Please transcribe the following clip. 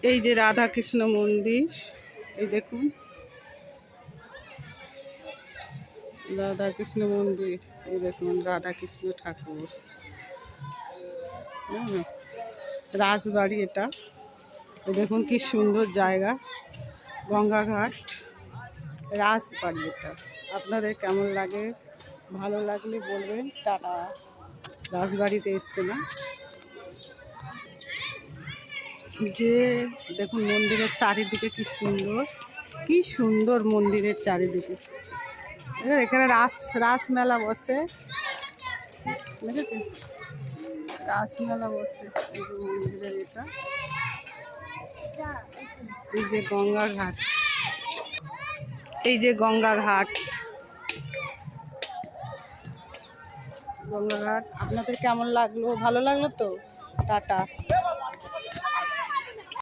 এই যে রাধা কৃষ্ণ মন্দির, এই দেখুন রাধা কৃষ্ণ মন্দির, এই দেখুন রাধা কৃষ্ণ ঠাকুর। রাজবাড়ি এটা, এই দেখুন কি সুন্দর জায়গা, গঙ্গাঘাট রাজবাড়ি। এটা আপনাদের কেমন লাগে, ভালো লাগলে বলবেন। টাটা। রাজবাড়িতে এসছে না যে দেখুন মন্দিরের চারিদিকে কি সুন্দর, কি সুন্দর মন্দিরের চারিদিকে। এখানে রাসমেলা বসে, রাসমেলা বসে। এই যে মন্দিরের এটা, এই যে গঙ্গাঘাট, এই যে গঙ্গাঘাট, গঙ্গাঘাট। আপনাদের কেমন লাগলো, ভালো লাগলো তো? টাটা।